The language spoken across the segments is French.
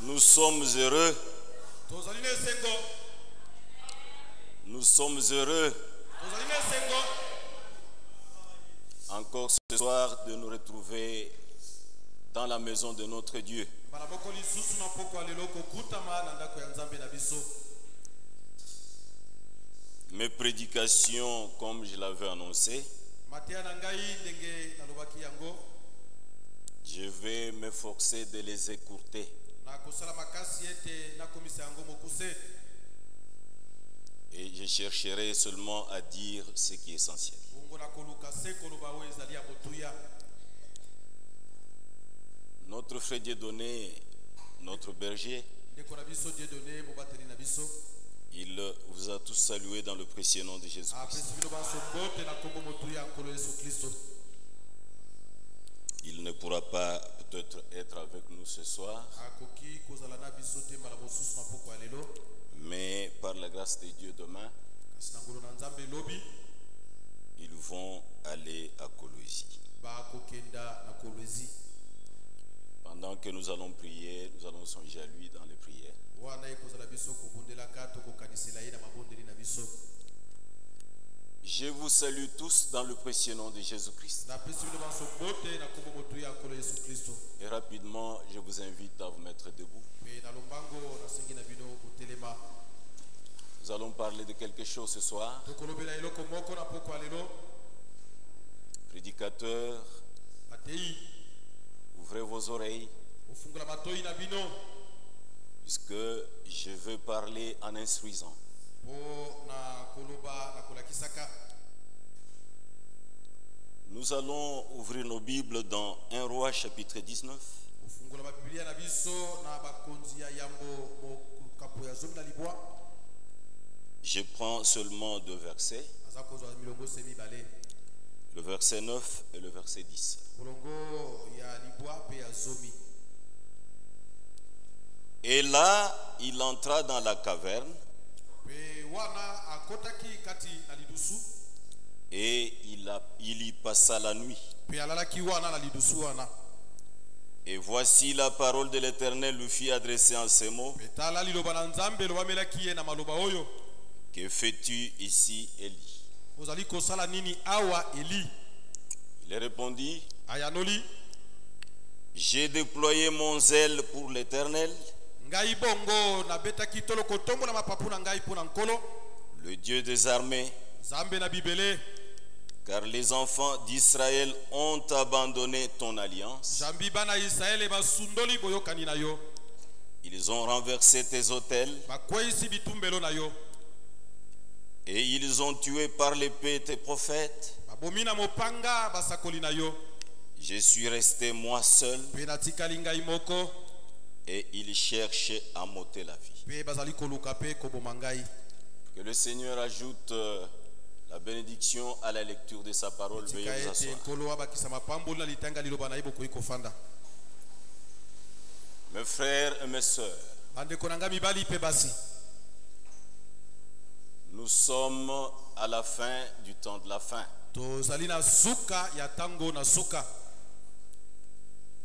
Nous sommes heureux. Nous sommes heureux encore ce soir de nous retrouver dans la maison de notre Dieu. Mes prédications, comme je l'avais annoncé, je vais m'efforcer de les écourter. Et je chercherai seulement à dire ce qui est essentiel. Notre frère Dieudonné, notre berger, il vous a tous salué dans le précieux nom de Jésus-Christ. Il ne pourra pas peut-être être avec nous ce soir, mais par la grâce de Dieu demain, ils vont aller à Kolwezi. Pendant que nous allons prier, nous allons songer à lui dans les prières. Je vous salue tous dans le précieux nom de Jésus-Christ. Et rapidement, je vous invite à vous mettre debout. Nous allons parler de quelque chose ce soir. Prédicateur, ouvrez vos oreilles, puisque je veux parler en instruisant. Nous allons ouvrir nos Bibles dans 1 Roi chapitre 19. Je prends seulement deux versets, le verset 9 et le verset 10. Et là, il entra dans la caverne et il y passa la nuit. Et voici la parole de l'Éternel lui fit adresser en ces mots: que fais-tu ici, Élie? Il répondit: j'ai déployé mon zèle pour l'Éternel, le Dieu des armées, car les enfants d'Israël ont abandonné ton alliance. Ils ont renversé tes autels et ils ont tué par l'épée tes prophètes. Je suis resté moi seul et ils cherchaient à m'ôter la vie. Que le Seigneur ajoute la bénédiction à la lecture de sa parole. Veuillez vous asseoir. Mes frères et mes sœurs, nous sommes à la fin du temps de la fin.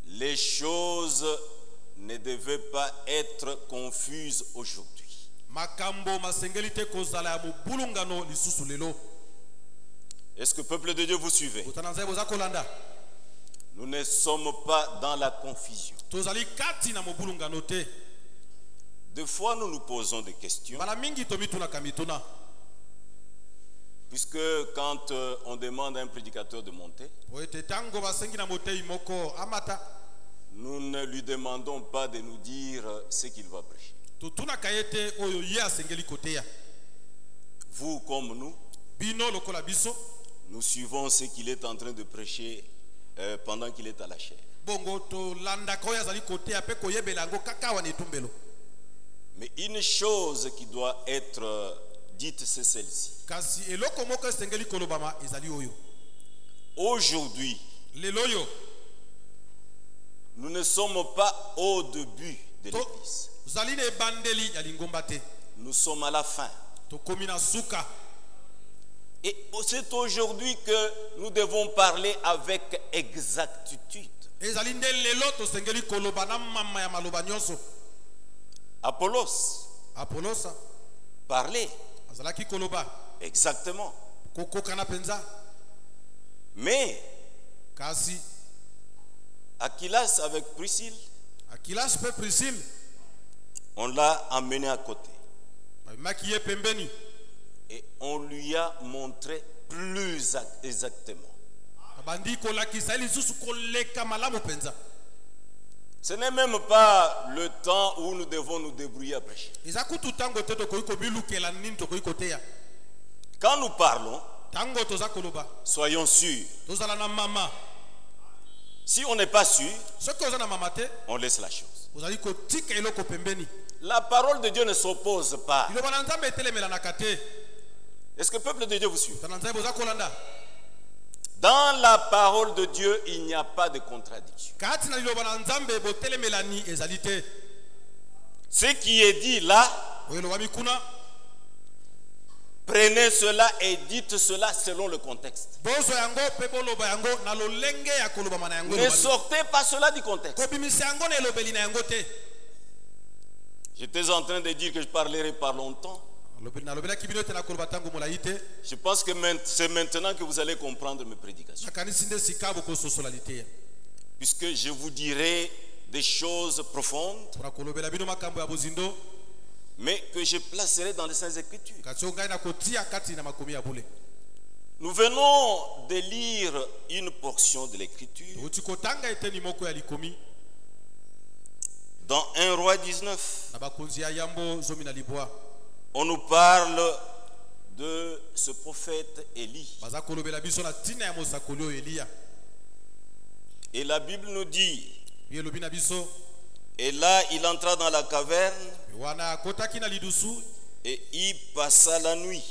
Les choses ne devaient pas être confuses aujourd'hui. Est-ce que peuple de Dieu vous suivez? Nous ne sommes pas dans la confusion. Des fois nous nous posons des questions. Puisque quand on demande à un prédicateur de monter, nous ne lui demandons pas de nous dire ce qu'il va prêcher. vous comme nous, nous suivons ce qu'il est en train de prêcher pendant qu'il est à la chair. Mais une chose qui doit être dite, c'est celle-ci. Aujourd'hui, nous ne sommes pas au début de l'église. Nous sommes à la fin. Et c'est aujourd'hui que nous devons parler avec exactitude. Apollos parlait exactement. Mais Aquilas avec Priscille, on l'a amené à côté. Et on lui a montré plus exactement. Ce n'est même pas le temps où nous devons nous débrouiller à prêcher. Quand nous parlons, soyons sûrs. Si on n'est pas sûr, on laisse la chose. La parole de Dieu ne s'oppose pas. Est-ce que le peuple de Dieu vous suit? Dans la parole de Dieu, il n'y a pas de contradiction. Ce qui est dit là, prenez cela et dites cela selon le contexte. Ne sortez pas cela du contexte. J'étais en train de dire que je parlerai pas longtemps. Je pense que c'est maintenant que vous allez comprendre mes prédications. Puisque je vous dirai des choses profondes, mais que je placerai dans les Saintes Écritures. Nous venons de lire une portion de l'Écriture dans 1 Roi 19. On nous parle de ce prophète Élie. Et la Bible nous dit, et là il entra dans la caverne et y passa la nuit.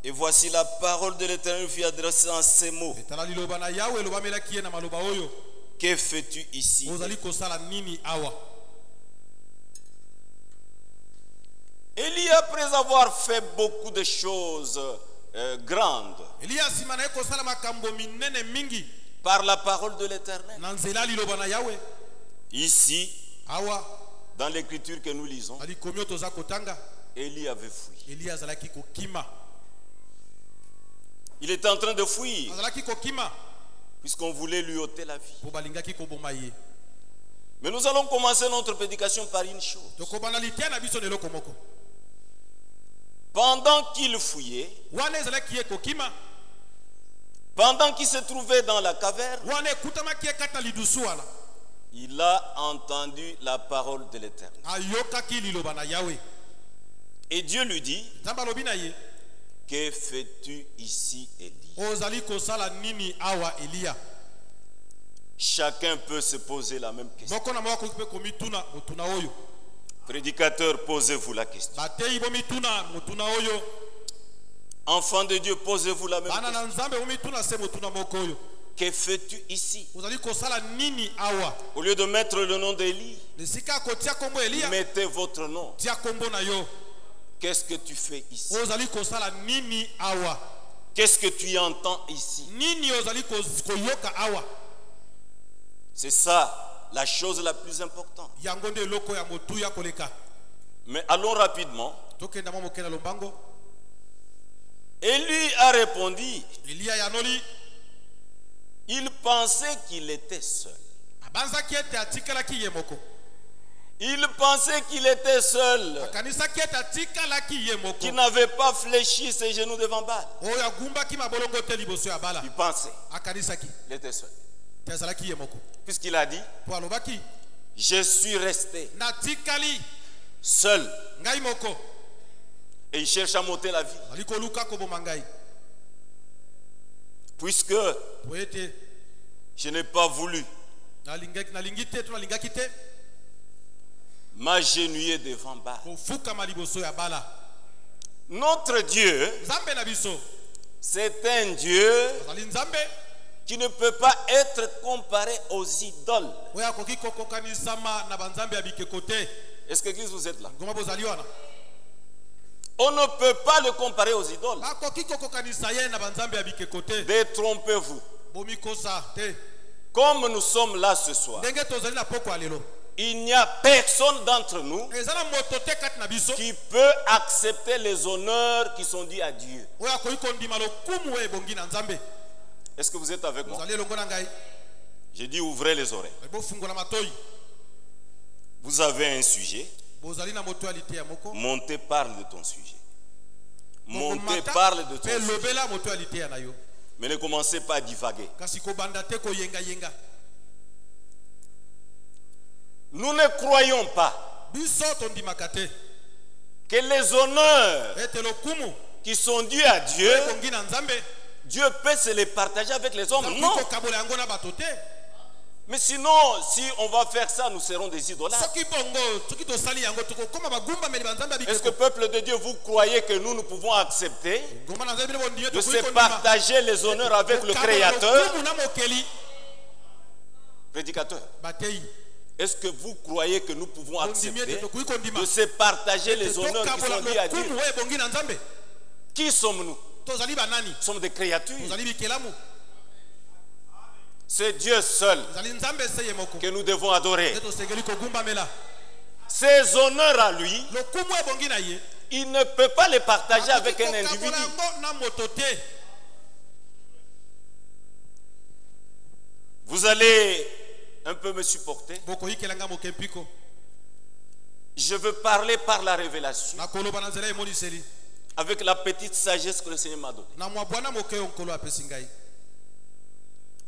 Et voici la parole de l'Éternel fut adressée en ces mots. Que fais-tu ici? Élie, après avoir fait beaucoup de choses grandes par la parole de l'Éternel, ici, dans l'écriture que nous lisons, Élie avait fui. Il était en train de fuir puisqu'on voulait lui ôter la vie. Mais nous allons commencer notre prédication par une chose. Pendant qu'il fouillait, pendant qu'il se trouvait dans la caverne, il a entendu la parole de l'Éternel. Et Dieu lui dit, que fais-tu ici, Élie? Chacun peut se poser la même question. Prédicateur, posez-vous la question. Enfant de Dieu, posez-vous la même question. Que fais-tu ici? Au lieu de mettre le nom d'Élie, mettez votre nom. Qu'est-ce que tu fais ici? Qu'est-ce que tu entends ici? C'est ça la chose la plus importante. Mais allons rapidement. Élie a répondu. Il pensait qu'il était seul. Il pensait qu'il était seul, qu'il n'avait pas fléchi ses genoux devant Baal. Il pensait qu'il était seul. Puisqu'il a dit, je suis resté seul. Et il cherche à monter la vie. Puisque je n'ai pas voulu m'agenouiller devant Baal. Notre Dieu, c'est un Dieu qui ne peut pas être comparé aux idoles. Est-ce que l'église vous êtes là? On ne peut pas le comparer aux idoles. Détrompez-vous. Comme nous sommes là ce soir, il n'y a personne d'entre nous qui peut accepter les honneurs qui sont dus à Dieu. Est-ce que vous êtes avec moi? J'ai dit ouvrez les oreilles. Vous avez un sujet. Montez, parle de ton sujet. Montez, parle de ton sujet. Mais ne commencez pas à divaguer. Nous ne croyons pas que les honneurs qui sont dus à Dieu, Dieu peut se les partager avec les hommes. Non. Mais sinon, si on va faire ça, nous serons des idolâtres. Est-ce que peuple de Dieu, vous croyez que nous pouvons accepter de se partager les honneurs avec le Créateur? Prédicateur, est-ce que vous croyez que nous pouvons accepter de se partager les honneurs qui sont dus à Dieu? Qui sommes-nous? Nous sommes des créatures. C'est Dieu seul que nous devons adorer. Ces honneurs à lui, il ne peut pas les partager avec un individu. Vous allez un peu me supporter. Je veux parler par la révélation, avec la petite sagesse que le Seigneur m'a donnée.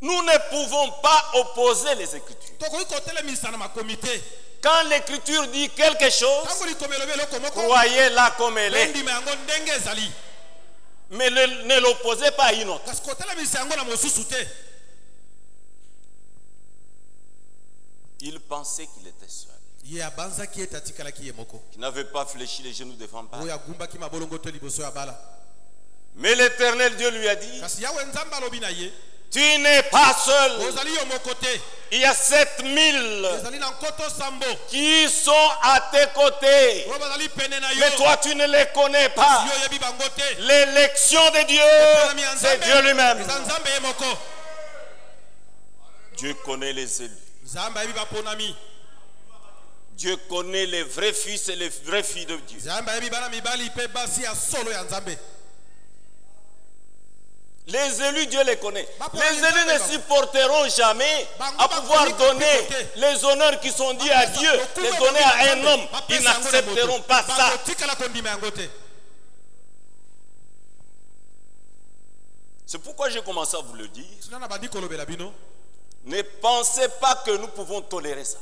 Nous ne pouvons pas opposer les Écritures. Quand l'Écriture dit quelque chose, croyez-la comme elle est. Mais ne l'opposez pas à une autre. Il pensait qu'il était seul. Il n'avait pas fléchi les genoux devant Baal. Mais l'Éternel Dieu lui a dit: tu n'es pas seul. Il y a 7000 qui sont à tes côtés. Mais toi, tu ne les connais pas. L'élection de Dieu, c'est Dieu lui-même. Dieu connaît les élus. Dieu connaît les vrais fils et les vraies filles de Dieu. Les élus, Dieu les connaît. Les élus ne supporteront jamais à pouvoir donner les honneurs qui sont dus à Dieu, les donner à un homme. Ils n'accepteront pas ça. C'est pourquoi j'ai commencé à vous le dire. Ne pensez pas que nous pouvons tolérer ça.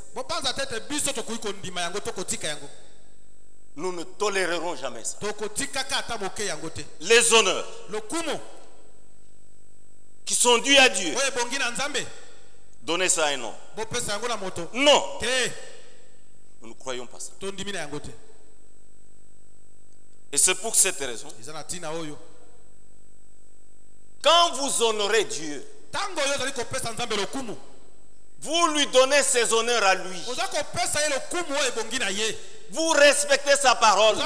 Nous ne tolérerons jamais ça. Les honneurs qui sont dus à Dieu, donnez ça à un homme. Non. Nous ne croyons pas ça. Et c'est pour cette raison, quand vous honorez Dieu, vous lui donnez ses honneurs à lui. Vous respectez sa parole.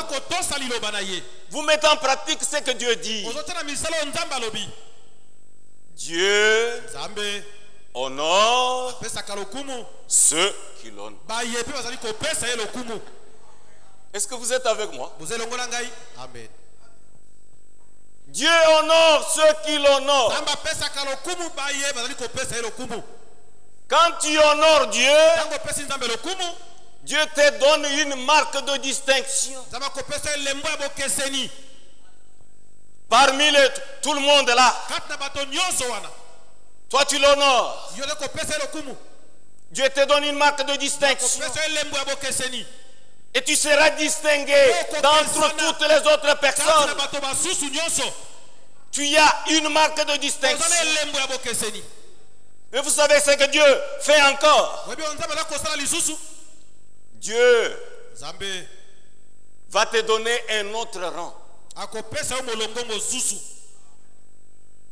Vous mettez en pratique ce que Dieu dit. Dieu honore ceux qui l'honorent. Est-ce que vous êtes avec moi? Amen. Dieu honore ceux qui l'honorent. Quand tu honores Dieu, Dieu te donne une marque de distinction. Parmi tout le monde là, toi tu l'honores. Dieu te donne une marque de distinction. Et tu seras distingué d'entre toutes les autres personnes. Tu as une marque de distinction. Mais vous savez ce que Dieu fait encore? Dieu va te donner un autre rang.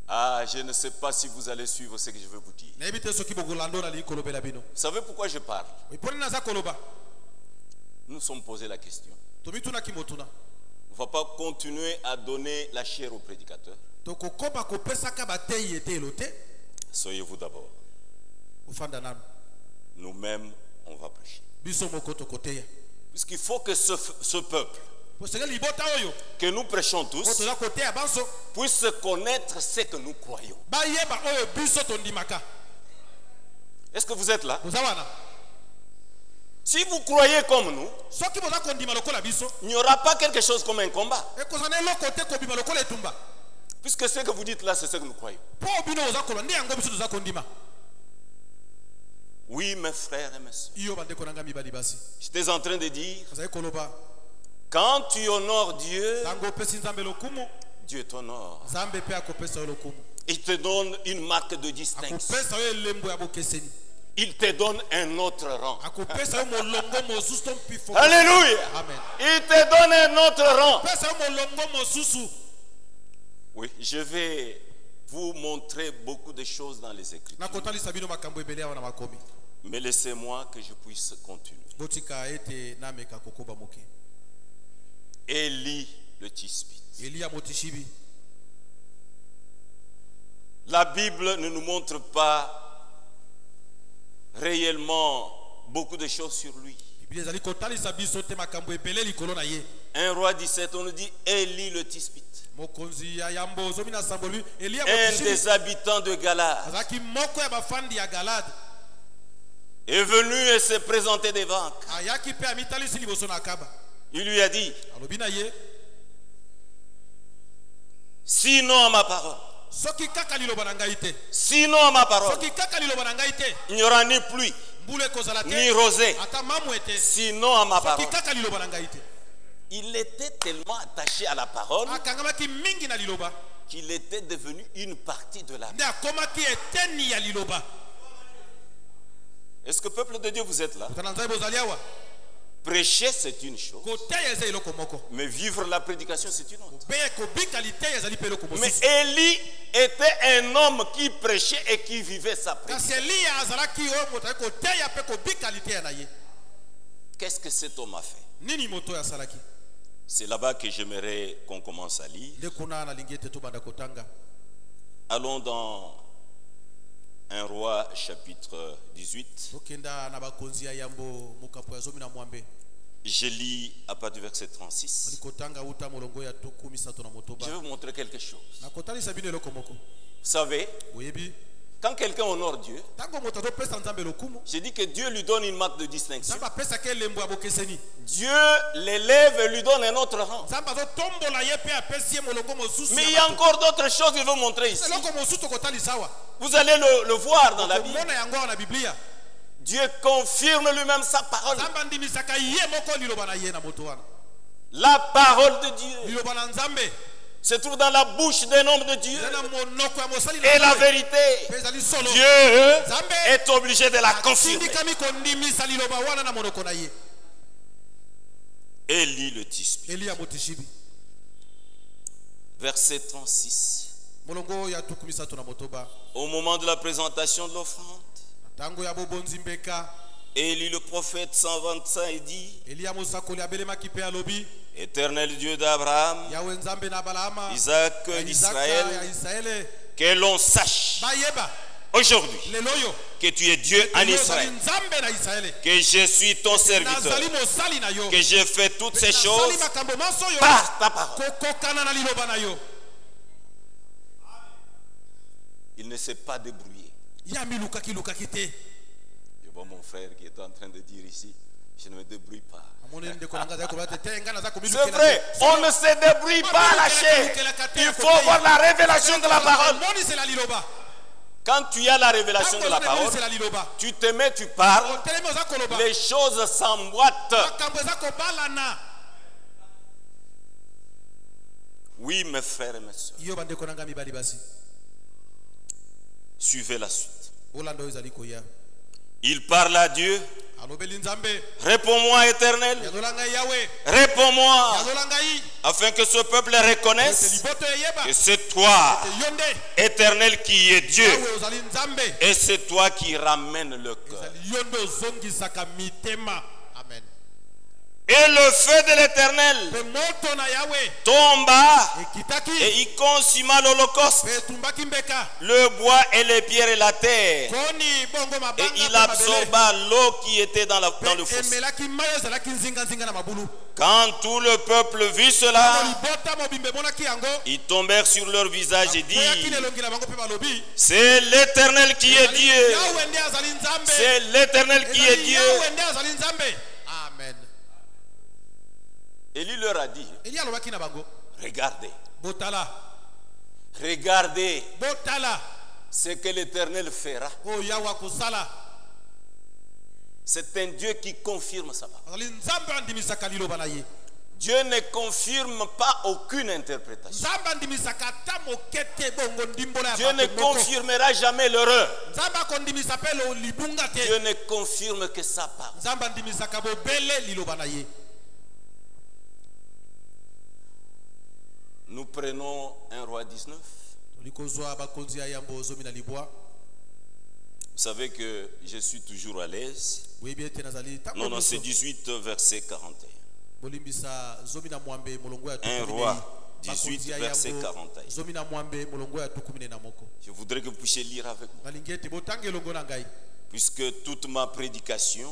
Ah, je ne sais pas si vous allez suivre ce que je veux vous dire. Vous savez pourquoi je parle? Nous nous sommes posé la question. On ne va pas continuer à donner la chair au prédicateur. Soyez-vous d'abord. Nous-mêmes, on va prêcher. Puisqu'il faut que ce peuple que nous prêchons tous puisse connaître ce que nous croyons. Est-ce que vous êtes là? Si vous croyez comme nous, il n'y aura pas quelque chose comme un combat. Puisque ce que vous dites là, c'est ce que nous croyons. Oui, mes frères et mes sœurs. J'étais en train de dire, quand tu honores Dieu, Dieu t'honore. Il te donne une marque de distinction. Il te donne un autre rang. Alléluia. Amen. Il te donne un autre rang. Oui, je vais vous montrer beaucoup de choses dans les Écritures. Mais laissez-moi que je puisse continuer. Élie le Tishbite. La Bible ne nous montre pas réellement beaucoup de choses sur lui. 1 Roi 17, on nous dit Élie le Tishbite. Un des habitants de Galade est venu et s'est présenté devant. Il lui a dit, sinon à ma parole, sinon à ma parole, il n'y aura ni pluie, ni rosée, sinon à ma parole. Il était tellement attaché à la parole qu'il était devenu une partie de la Bible. Est-ce que peuple de Dieu vous êtes là? Prêcher c'est une chose, mais vivre la prédication c'est une autre. Mais Élie était un homme qui prêchait et qui vivait sa prédication. Qu'est-ce que cet homme a fait? C'est là-bas que j'aimerais qu'on commence à lire. Allons dans 1 Roi chapitre 18. Je lis à partir du verset 36. Je vais vous montrer quelque chose. Vous savez, quand quelqu'un honore Dieu, j'ai dit que Dieu lui donne une marque de distinction. Dieu l'élève et lui donne un autre rang. Mais il y a encore d'autres choses que je veux montrer ici. Vous allez le voir dans la Bible. Dieu confirme lui-même sa parole. La parole de Dieu se trouve dans la bouche d'un homme de Dieu. Et la vérité, Dieu est obligé de la confirmer. Élie le Tishbite. Verset 36. Au moment de la présentation de l'offrande, Élie le prophète s'avança et dit, Éternel Dieu d'Abraham, Isaac, d'Israël, que l'on sache aujourd'hui que tu es Dieu en Israël, que je suis ton serviteur, que j'ai fait toutes ces choses par ta parole. Il ne s'est pas débrouillé. Je vois mon frère qui est en train de dire ici, je ne me débrouille pas. C'est vrai, on ne se débrouille pas à la chair. Il faut avoir la révélation de la parole. Quand tu as la révélation de la parole, tu te mets, tu parles, les choses s'emboîtent. Oui, mes frères et mes sœurs. Suivez la suite. Il parle à Dieu. Réponds-moi, Éternel. Réponds-moi, afin que ce peuple reconnaisse que c'est toi, Éternel, qui est Dieu. Et c'est toi qui ramènes le cœur. Et le feu de l'Éternel tomba et il consuma l'holocauste, le bois et les pierres et la terre. Et il absorba l'eau qui était dans le fossé. Quand tout le peuple vit cela, ils tombèrent sur leur visage et dirent: c'est l'Éternel qui est Dieu. C'est l'Éternel qui est Dieu. Amen. Élie leur a dit: regardez, regardez ce que l'Éternel fera. C'est un Dieu qui confirme sa parole. Dieu ne confirme pas aucune interprétation. Dieu ne confirmera jamais l'erreur. Dieu ne confirme que sa parole. Nous prenons un roi 19. Vous savez que je suis toujours à l'aise. Non, c'est 18 verset 41. Un roi 18 verset 41. Je voudrais que vous puissiez lire avec moi, puisque toute ma prédication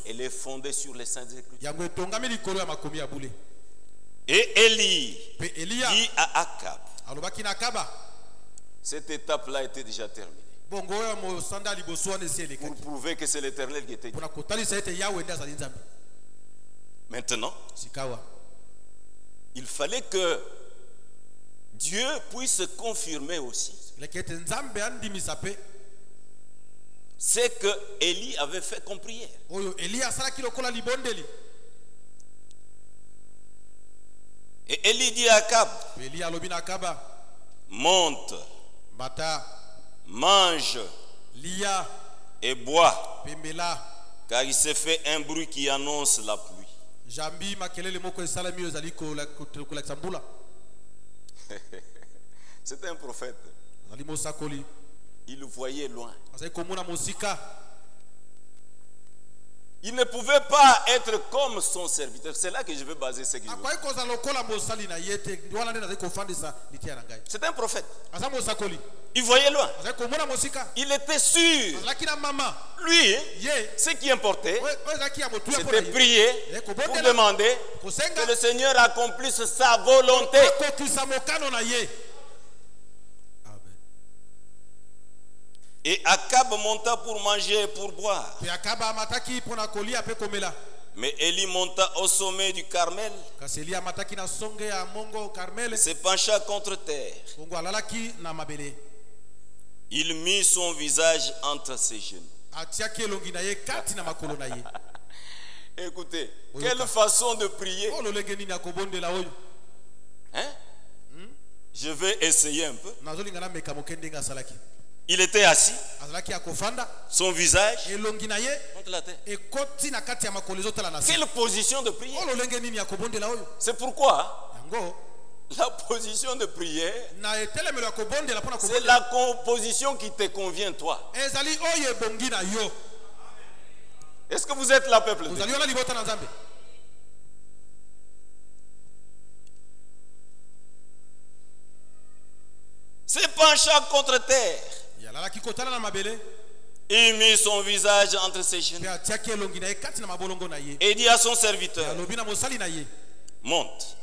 elle est fondée sur les saintes écritures. Et Élie dit à Akab, cette étape-là était déjà terminée, pour prouver que c'est l'Éternel qui était Dieu. Maintenant, il fallait que Dieu puisse confirmer aussi ce que Élie avait fait comme prière. Et Élie dit à Akab: monte, mange et bois, car il s'est fait un bruit qui annonce la pluie. C'est un prophète. Il voyait loin. Il ne pouvait pas être comme son serviteur. C'est là que je veux baser ce que je veux. C'est un prophète. Il voyait loin. Il était sûr. Lui, ce qui importait, c'était prier pour demander que le Seigneur accomplisse sa volonté. Et Akab monta pour manger et pour boire. Mais Élie monta au sommet du Carmel. Il se pencha contre terre. Il mit son visage entre ses genoux. Écoutez, quelle façon de prier. Hein? Je vais essayer un peu. Il était assis, son visage contre la terre. Quelle position de prière. C'est pourquoi la position de prière, c'est la composition qui te convient toi. Est-ce que vous êtes là, peuple de Dieu? Se pencha contre terre. Il mit son visage entre ses genoux et dit à son serviteur: monte,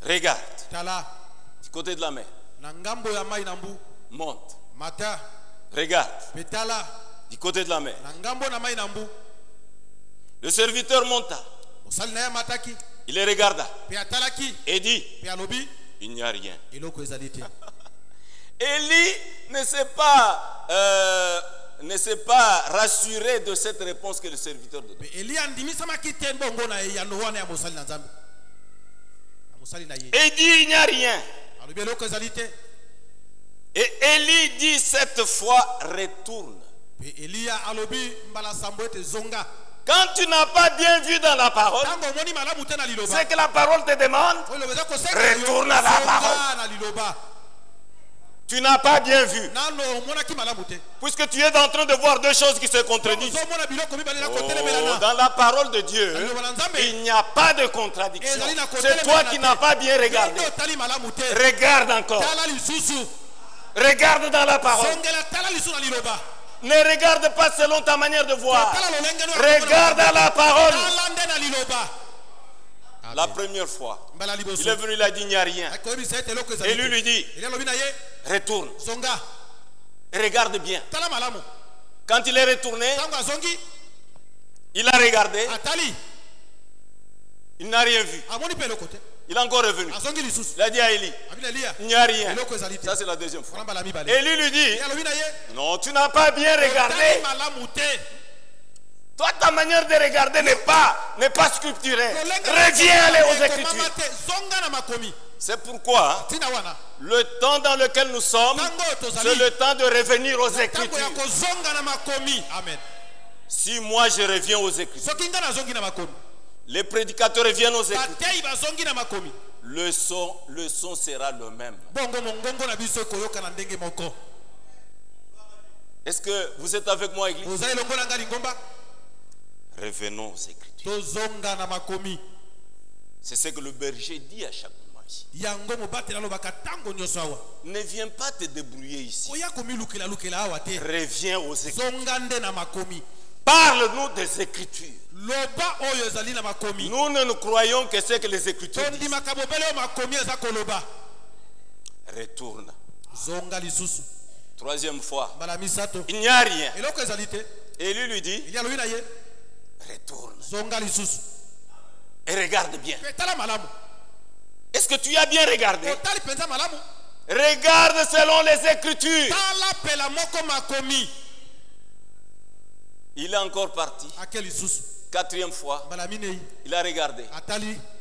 regarde du côté de la mer. Monte, regarde du côté de la mer. Le serviteur monta, il les regarda et dit: il n'y a rien. Élie ne s'est pas rassuré de cette réponse que le serviteur de Dieu. Et dit il n'y a rien. Et Élie dit cette fois retourne. Quand tu n'as pas bien vu dans la parole, c'est que la parole te demande, retourne à la parole. Tu n'as pas bien vu. Puisque tu es en train de voir deux choses qui se contredisent. Oh, dans la parole de Dieu, il n'y a pas de contradiction. C'est toi qui n'as pas bien regardé. Regarde encore. Regarde dans la parole. Ne regarde pas selon ta manière de voir. Regarde à la parole. La première fois, il est venu, il a dit il n'y a rien. Et lui dit, retourne. Regarde bien. Quand il est retourné, il a regardé. Il n'a rien vu. Il est encore revenu. Il a dit à Élie, il n'y a rien. Ça c'est la deuxième fois. Élie lui dit, non, tu n'as pas bien regardé. Toi, ta manière de regarder n'est pas scripturelle. Reviens aller aux Écritures. C'est pourquoi le temps dans lequel nous sommes, c'est le temps de revenir aux Écritures. Si moi je reviens aux Écritures, les prédicateurs reviennent aux Écritures, le son sera le même. Est-ce que vous êtes avec moi, Église? Revenons aux Écritures. C'est ce que le berger dit à chaque moment ici. Ne viens pas te débrouiller ici. Reviens aux Écritures. Parle-nous des Écritures. Nous ne nous croyons que c'est que les Écritures disent. Retourne. Troisième fois, il n'y a rien. Et lui dit, retourne. Et regarde bien. Est-ce que tu as bien regardé? Regarde selon les Écritures. Il est encore parti. Quatrième fois, il a regardé.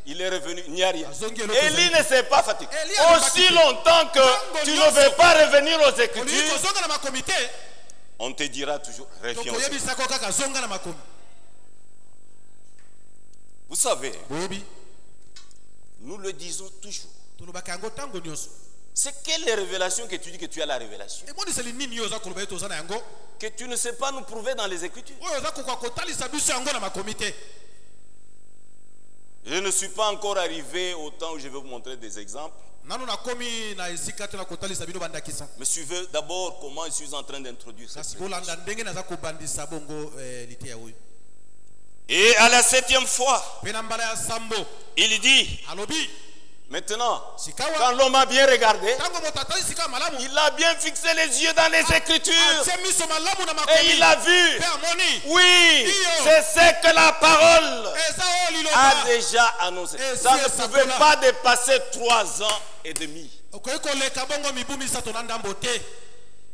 Il est revenu, il n'y a rien. Élie ne s'est pas fatigué. Aussi longtemps que tu ne veux pas revenir aux Écritures, on te dira toujours, reviens aux Écritures. Vous savez, nous le disons toujours. C'est quelle révélation que tu dis que tu as la révélation? Que tu ne sais pas nous prouver dans les Écritures. Je ne suis pas encore arrivé au temps où je vais vous montrer des exemples. Mais suivez d'abord comment je suis en train d'introduire cette révélation. Et à la 7e fois, il dit, maintenant, quand l'homme a bien regardé, il a bien fixé les yeux dans les Écritures. Et il a vu, oui, c'est ce que la parole a déjà annoncé. Ça ne pouvait pas dépasser 3 ans et demi.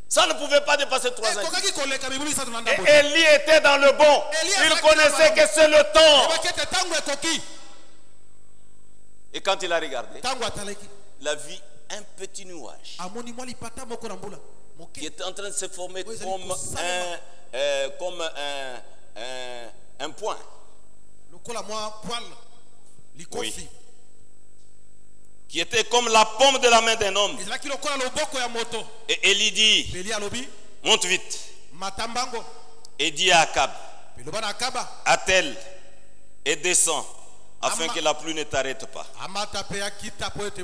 Ça ne pouvait pas dépasser 3 ans. Et Élie était dans le bon. Il connaissait que c'est le temps. Et quand il a regardé, il a vu un petit nuage qui était en train de se former comme un point. Oui. Qui était comme la paume de la main d'un homme. Et Élie dit, monte vite. Et dit à Akab, attelle et descends, afin que la pluie ne t'arrête pas.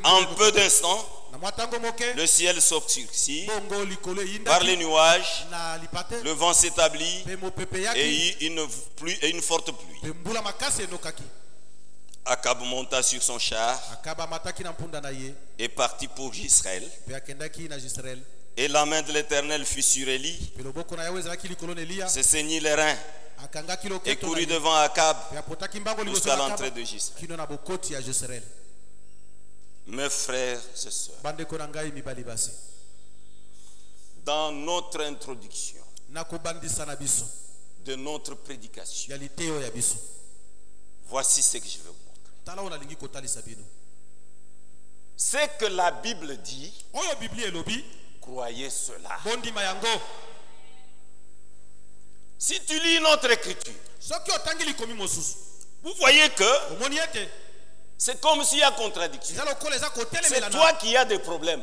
En peu d'instants, le ciel s'obscurcit par les nuages, le vent s'établit et une forte pluie. Akab monta sur son char et partit pour Israël. Et la main de l'Éternel fut sur Élie, se saignit les reins et courut devant Akab jusqu'à l'entrée de Israël. Mes frères et sœurs, dans notre introduction de notre prédication, voici ce que je vais vous montrer. Ce que la Bible dit, croyez cela. Si tu lis notre écriture, vous voyez que c'est comme s'il y a contradiction. C'est toi qui as des problèmes.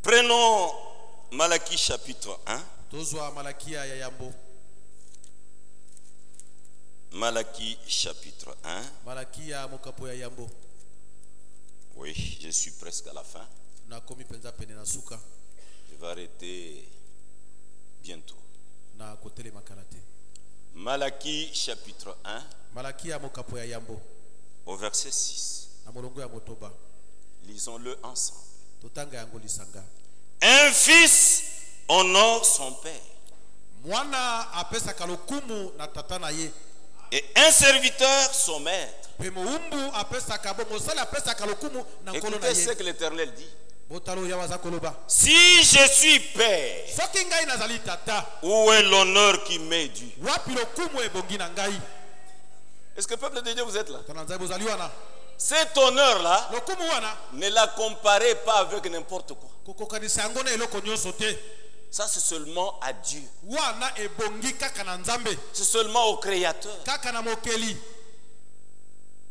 Prenons Malachie chapitre 1. Malachie chapitre 1. Oui, je suis presque à la fin. Je vais arrêter bientôt. Malachie chapitre 1 au verset 6. Lisons-le ensemble. Un fils honore son père et un serviteur son maître. Écoutez ce que l'Éternel dit. Si je suis père, où est l'honneur qui m'est dû? Est-ce que peuple de Dieu vous êtes là? Cet honneur-là, ne la comparez pas avec n'importe quoi. Ça c'est seulement à Dieu. C'est seulement au Créateur.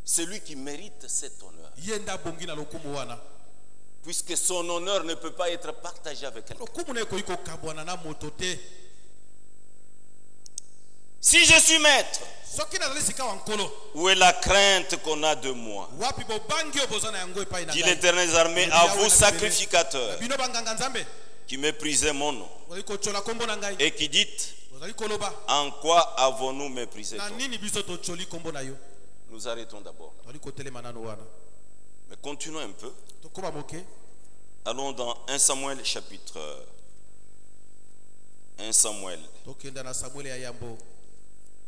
C'est lui qui mérite cet honneur. Puisque son honneur ne peut pas être partagé avec quelqu'un. Si je suis maître, où est la crainte qu'on a de moi? Dit l'Éternel des armées, à vous sacrificateurs qui méprisez mon nom et qui dites, en quoi avons-nous méprisé ton nom? Nous arrêtons d'abord. Mais continuons un peu. Allons dans 1 Samuel chapitre 1 Samuel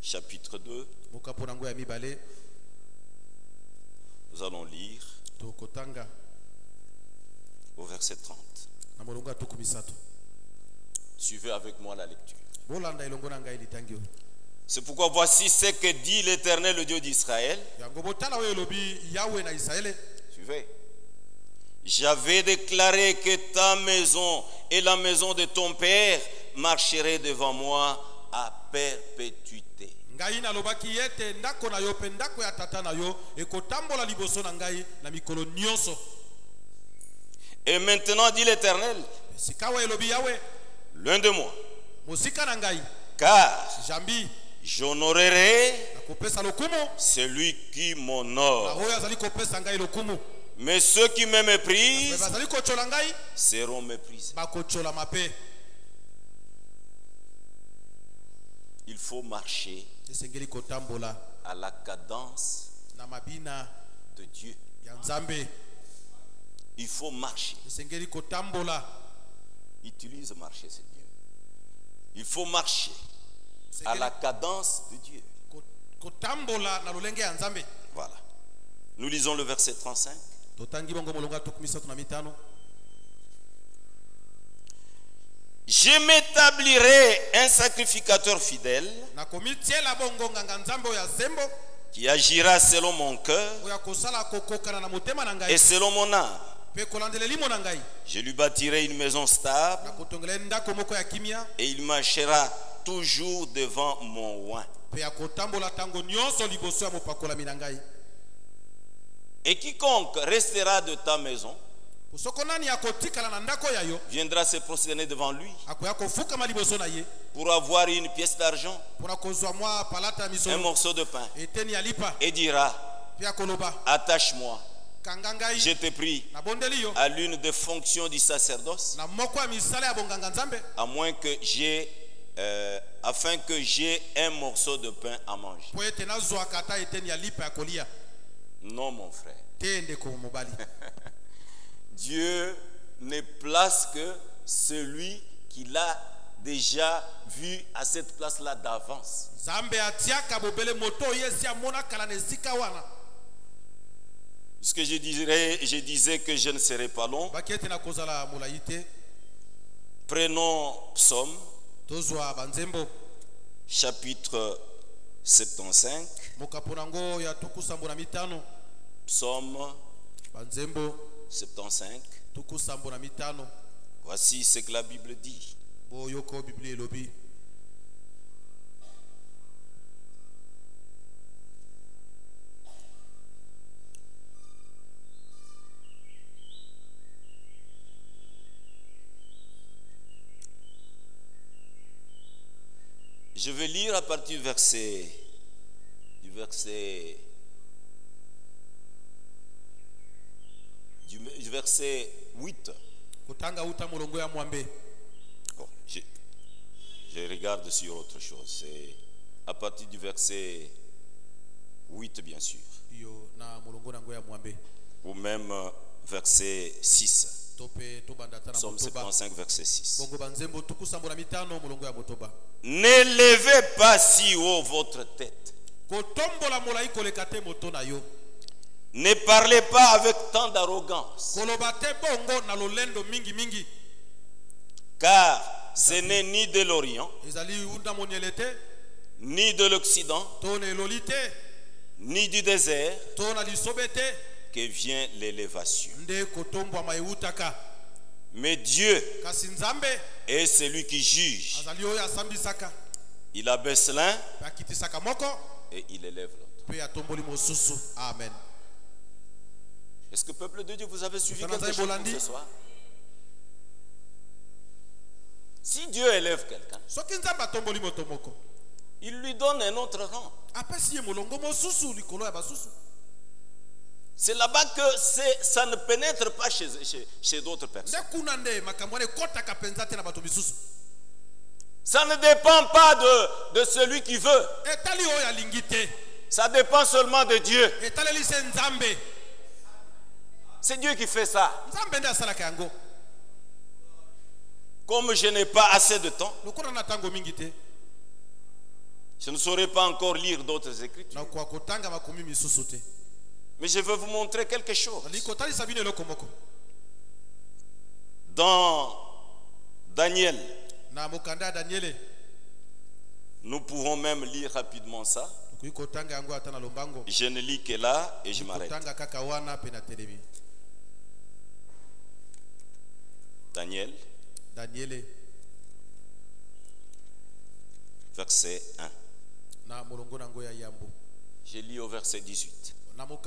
chapitre 2. Nous allons lire au verset 30. Suivez avec moi la lecture. C'est pourquoi voici ce que dit l'Éternel, le Dieu d'Israël. Suivez. J'avais déclaré que ta maison et la maison de ton père marcheraient devant moi à perpétuité. Et maintenant, dit l'Éternel, l'un de moi, car j'honorerai celui qui m'honore. Mais ceux qui me méprisent seront méprisés. Il faut marcher à la cadence de Dieu. Il faut marcher. Utilise marcher, c'est Dieu. Il faut marcher à la cadence de Dieu. Voilà. Nous lisons le verset 35. Je m'établirai un sacrificateur fidèle qui agira selon mon cœur et selon mon âme. Je lui bâtirai une maison stable et il marchera toujours devant mon oint. Et quiconque restera de ta maison viendra se prosterner devant lui pour avoir une pièce d'argent, un morceau de pain, et dira, attache-moi, je te prie, à l'une des fonctions du sacerdoce, à moins que j'ai afin que j'ai un morceau de pain à manger. Non, mon frère. Dieu ne place que celui qui l'a déjà vu à cette place-là d'avance. Puisque je disais que je ne serai pas long. Prenons Psaume, chapitre 75. Psaume 75. Voici ce que la Bible dit. Je vais lire à partir du verset 8. Oh, je regarde sur autre chose. C'est à partir du verset 8, bien sûr. Ou même verset 6. Psaume 75, verset 6. N'élevez pas si haut votre tête. Ne parlez pas avec tant d'arrogance. Car ce n'est ni de l'Orient, ni de l'Occident, ni du désert que vient l'élévation. Mais Dieu est celui qui juge. Il abaisse l'un et il élève l'autre. Amen. Est-ce que peuple de Dieu, vous avez suivi quelque chose ce soir? Si Dieu élève quelqu'un, il lui donne un autre rang. C'est là-bas que ça ne pénètre pas chez d'autres personnes. Ça ne dépend pas de celui qui veut. Ça dépend seulement de Dieu. C'est Dieu qui fait ça. Comme je n'ai pas assez de temps, je ne saurais pas encore lire d'autres écritures. Mais je veux vous montrer quelque chose. Dans Daniel, nous pouvons même lire rapidement ça. Je ne lis que là et je m'arrête. Daniel, verset 1. Je lis au verset 18. Vous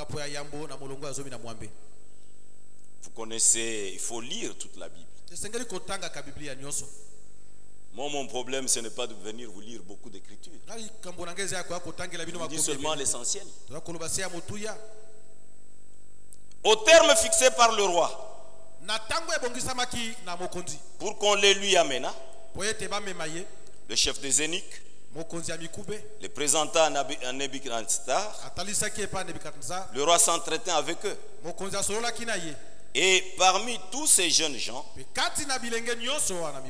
connaissez, il faut lire toute la Bible. Moi, mon problème, ce n'est pas de venir vous lire beaucoup d'écritures. Je dis seulement l'essentiel. Au terme fixé par le roi, pour qu'on les lui amena, le chef des eunuques les présenta à Nebuchadnezzar. Le roi s'entretint avec eux. Et parmi tous ces jeunes gens,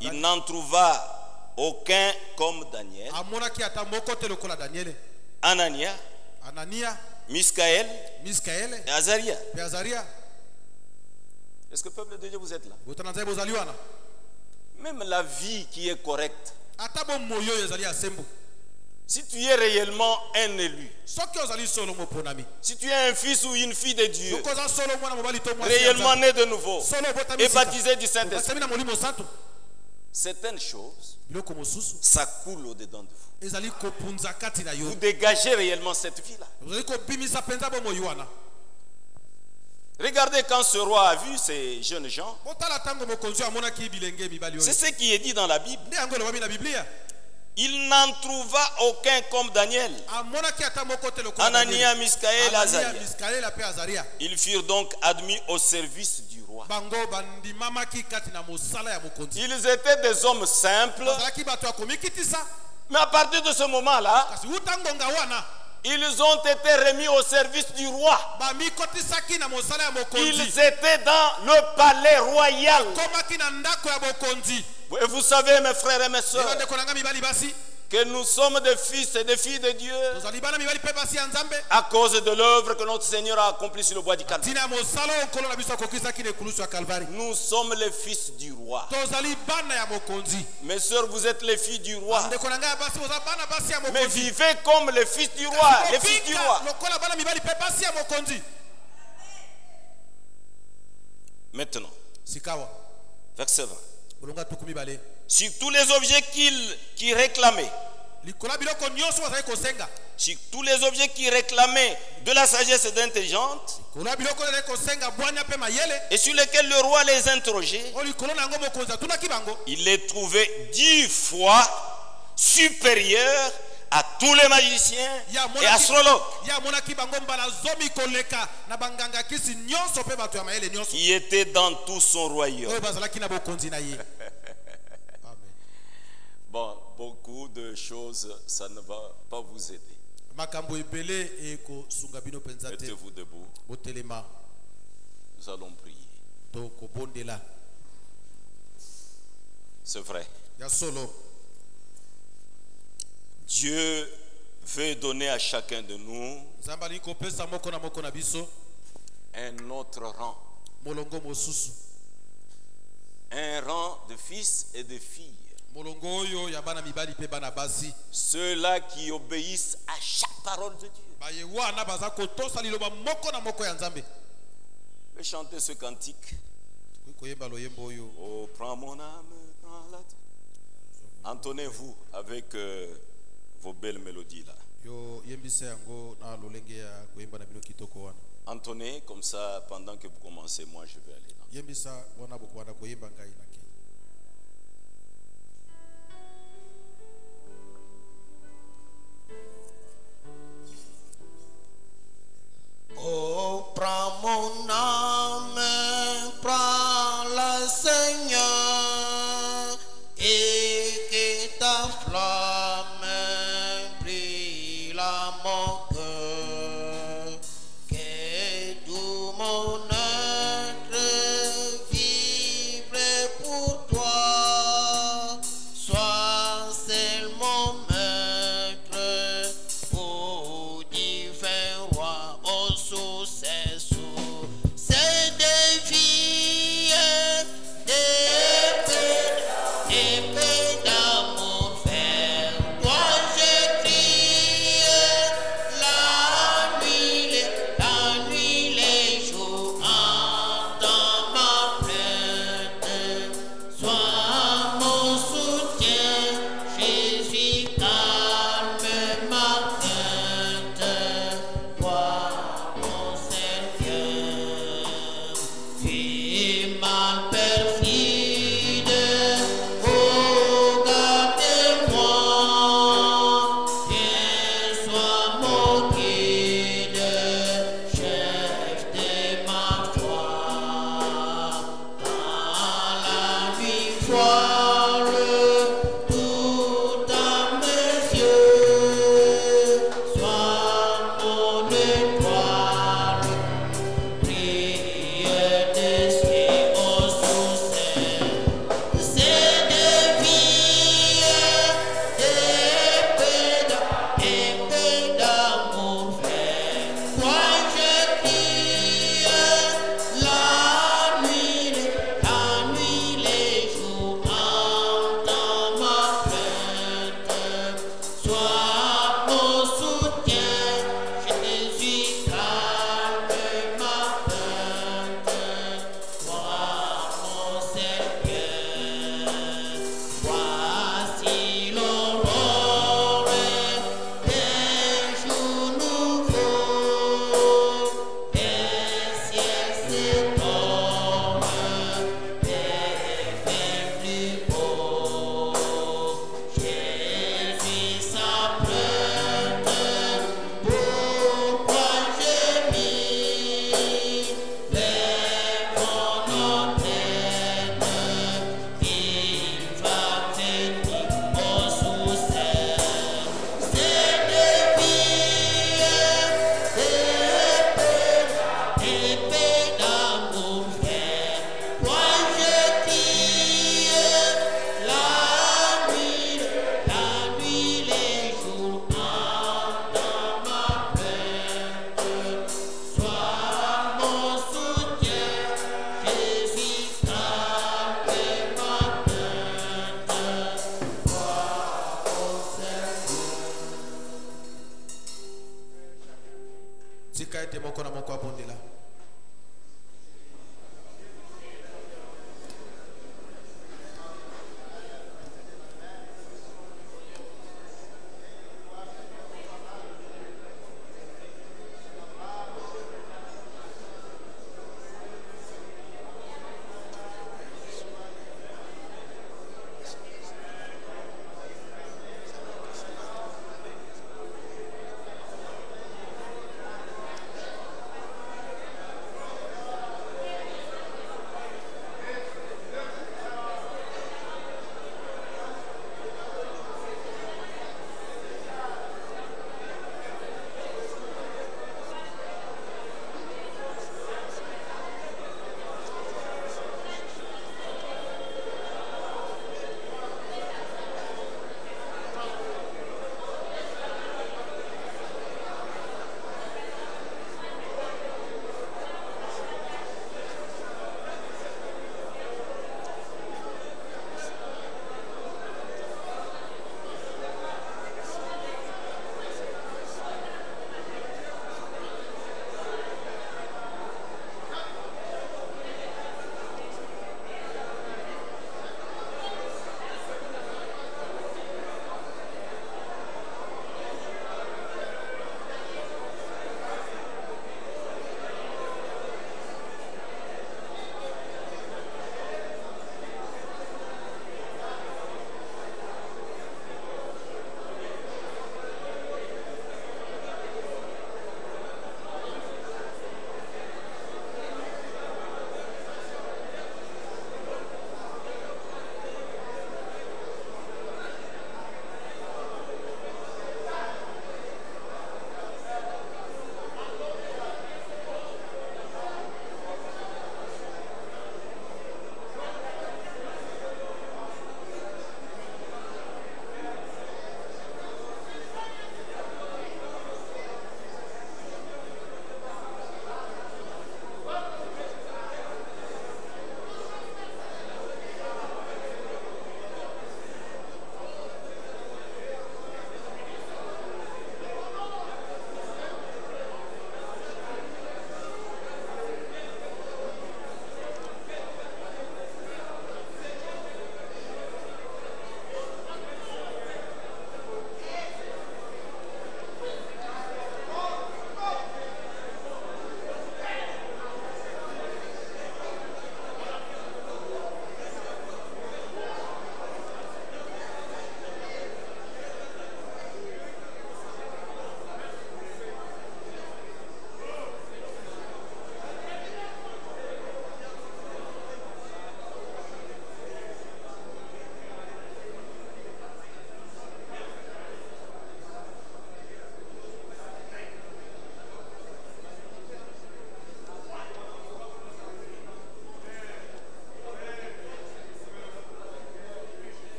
il n'en trouva aucun comme Daniel, Anania, Miskaël et Azaria. Est-ce que peuple de Dieu vous êtes là? Même la vie qui est correcte, si tu es réellement un élu, si tu es un fils ou une fille de Dieu, réellement né de nouveau et baptisé du Saint-Esprit, certaines choses, ça coule au-dedans de vous. Vous dégagez réellement cette vie-là. Regardez quand ce roi a vu ces jeunes gens, c'est ce qui est dit dans la Bible. Il n'en trouva aucun comme Daniel, Anania, Miskaël, Azaria. Ils furent donc admis au service du roi. Ils étaient des hommes simples, mais à partir de ce moment-là, ils ont été remis au service du roi. Ils étaient dans le palais royal. Et vous savez, mes frères et mes soeurs, que nous sommes des fils et des filles de Dieu à cause de l'œuvre que notre Seigneur a accomplie sur le bois du Calvaire. Nous sommes les fils du roi. Mes sœurs, vous êtes les filles du roi. Mais vivez comme les fils du roi. Les fils du roi. Maintenant, verset 20. Sur tous les objets qu'il réclamait, sur tous les objets qui réclamaient de la sagesse et d'intelligence, et sur lesquels le roi les interrogeait, il les trouvait 10 fois supérieurs à tous les magiciens et astrologues qui étaient dans tout son royaume. Bon, beaucoup de choses, ça ne va pas vous aider. Mettez-vous debout. Nous allons prier. C'est vrai. Dieu veut donner à chacun de nous un autre rang. Un rang de fils et de filles. Ceux-là qui obéissent à chaque parole de Dieu. Je vais chanter ce cantique. Oh, prends mon âme dans la terre. Entonnez-vous avec vos belles mélodies là. Entonnez comme ça pendant que vous commencez. Moi je vais aller là. Oh, prends mon âme, prends-la, Seigneur, et que ta flamme brille à mon cœur, que tout mon être vibre pour toi, sois seul mon maître, ô divin roi, ô successeur. C'est des vies, des paix d'amour vers toi.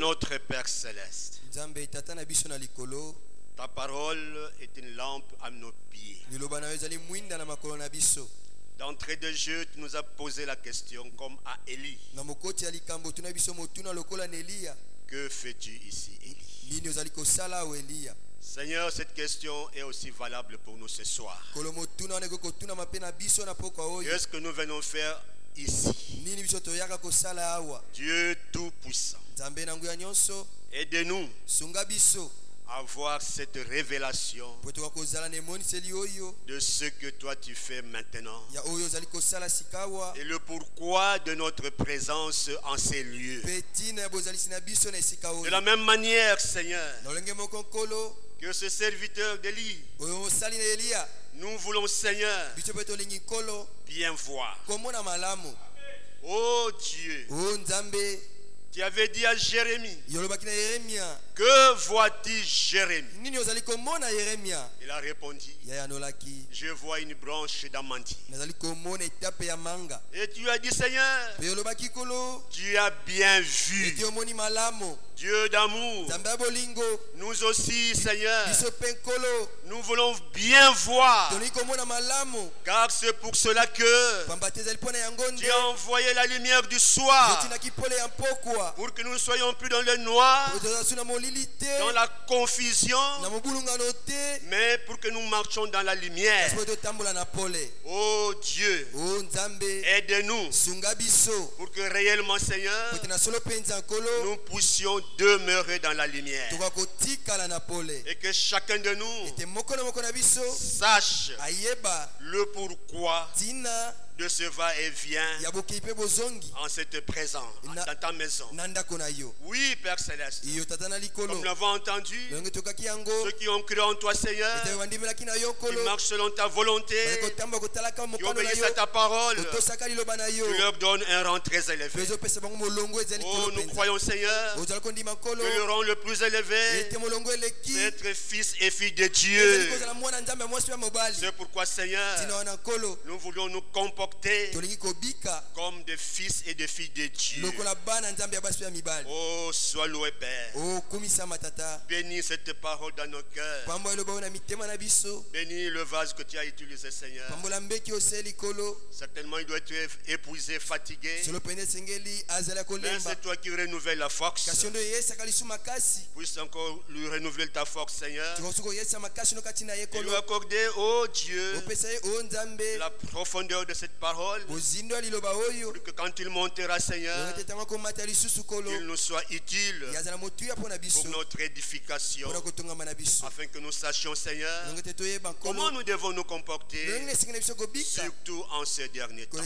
Notre Père céleste, ta parole est une lampe à nos pieds. D'entrée de jeu, tu nous as posé la question comme à Élie. Que fais-tu ici, Élie? Seigneur, cette question est aussi valable pour nous ce soir. Qu'est-ce que nous venons faire ici? Dieu Tout-Puissant, aidez-nous à avoir cette révélation de ce que toi tu fais maintenant et le pourquoi de notre présence en ces lieux. De la même manière, Seigneur, que ce serviteur d'Élie, nous voulons, Seigneur, bien voir. Oh Dieu, tu avais dit à Jérémie, que vois-tu, Jérémie? Il a répondu, je vois une branche d'amandier. Et tu as dit, Seigneur, tu as bien vu. Dieu d'amour, nous aussi, Seigneur, nous voulons bien voir, car c'est pour cela que tu as envoyé la lumière du soir pour que nous ne soyons plus dans le noir, dans la confusion, mais pour que nous marchions dans la lumière. Oh Dieu, aide-nous pour que réellement, Seigneur, nous puissions demeurer dans la lumière et que chacun de nous sache le pourquoi de ce va-et-vient en cette présence, dans ta maison. Oui, Père Céleste, comme nous l'avons entendu, ceux qui ont cru en toi, Seigneur, qui marchent selon ta volonté, qui obéissent à ta parole, tu leur donnes un rang très élevé. Oh, nous croyons, Seigneur, que le rang le plus élevé, c'est être fils et fille de Dieu. C'est pourquoi, Seigneur, nous voulons nous comporter comme des fils et des filles de Dieu. Oh, sois loué, Père. Bénis cette parole dans nos cœurs. Bénis le vase que tu as utilisé, Seigneur. Certainement, il doit être épuisé, fatigué. Mais c'est toi qui renouvelles la force. Puisse encore lui renouveler ta force, Seigneur. Et lui accorder, oh Dieu, la profondeur de cette parole, pour que quand il montera, Seigneur, il nous soit utile pour notre édification, afin que nous sachions, Seigneur, comment nous devons nous comporter, surtout en ces derniers temps.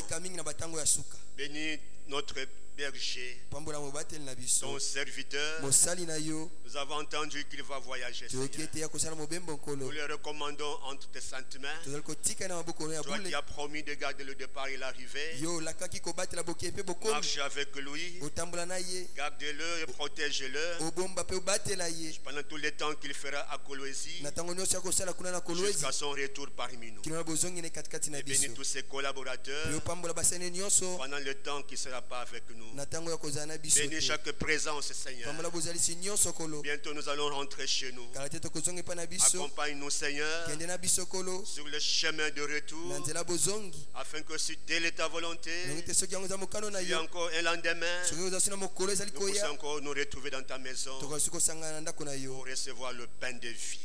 Bénis notre berger, ton serviteur. Nous avons entendu qu'il va voyager, Seigneur. Nous le recommandons entre tes saintes mains. Toi qui as promis de garder le départ et l'arrivée, marche avec lui, garde-le et protège-le pendant tout le temps qu'il fera à Kolwezi, jusqu'à son retour parmi nous. Et bénis tous ses collaborateurs pendant le temps qu'il ne sera pas avec nous. Bénis chaque présence, Seigneur. Bientôt nous allons rentrer chez nous. Accompagne-nous, Seigneur, sur le chemin de retour, afin que si telle est ta volonté, il y a encore un lendemain, nous puissions encore nous retrouver dans ta maison pour recevoir le pain de vie,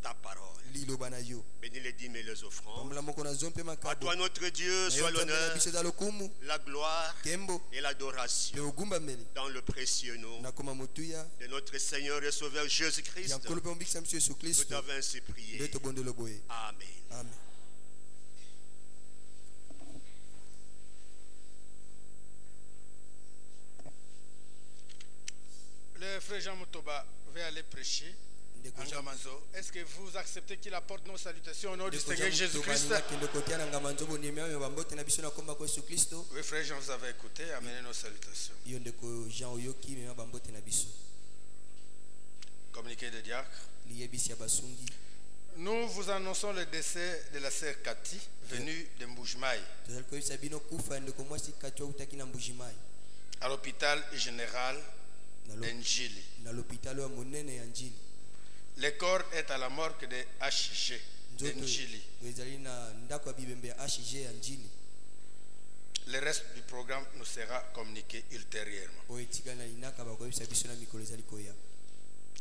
ta parole. Bénis les dîmes et les offrandes. À toi, notre Dieu, soit l'honneur, la gloire et l'adoration dans le précieux nom de notre Seigneur et Sauveur Jésus-Christ. Nous t'avons ainsi prié. Amen. Amen. Le frère Jean Motoba va aller prêcher. Est-ce que vous acceptez qu'il apporte nos salutations au nom du Seigneur Jésus-Christ? Oui, frère Jean, vous avez écouté, amenez nos salutations. Communiqué de diacre. Nous vous annonçons le décès de la sœur Cathy, venue de Mbujimayi, à l'hôpital général d'Injili. Le corps est à la morgue de HG d'Injili. Le reste du programme nous sera communiqué ultérieurement.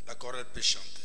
La chorale peut chanter.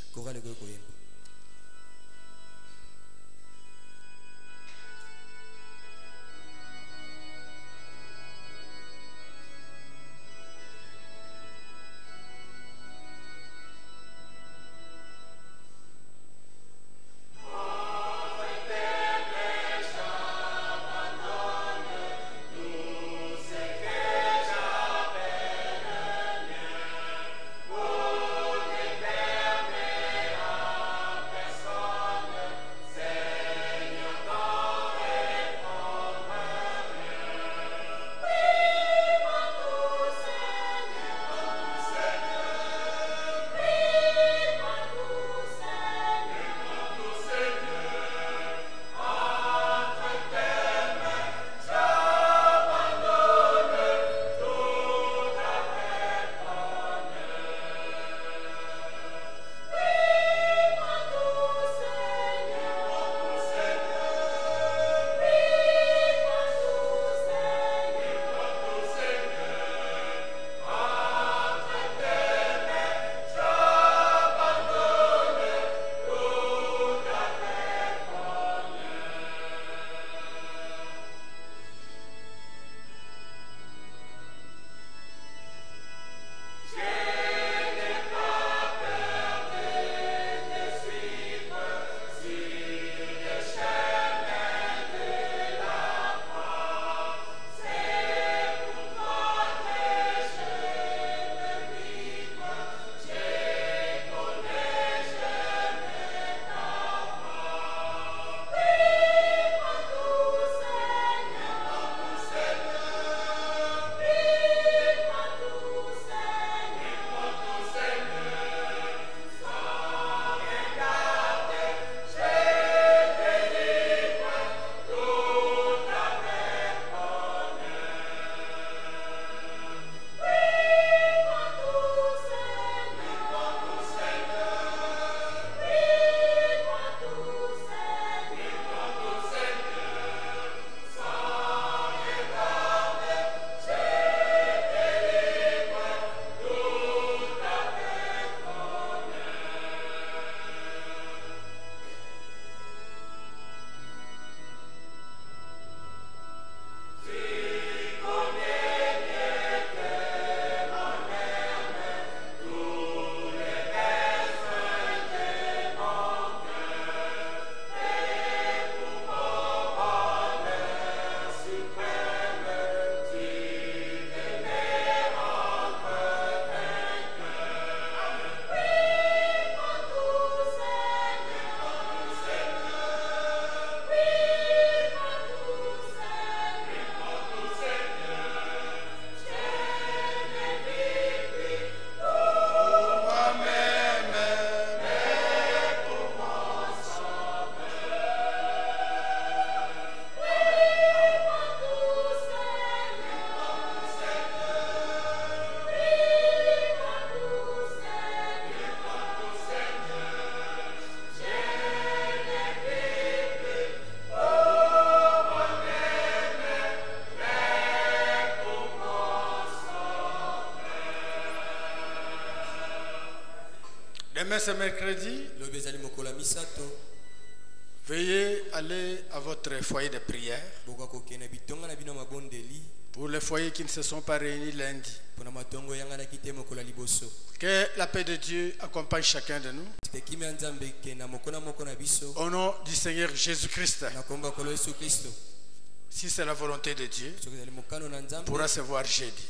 Demain c'est mercredi. Veuillez aller à votre foyer de prière. Pour les foyers qui ne se sont pas réunis lundi. Que la paix de Dieu accompagne chacun de nous. Au nom du Seigneur Jésus-Christ. Si c'est la volonté de Dieu, on pourra se voir jeudi.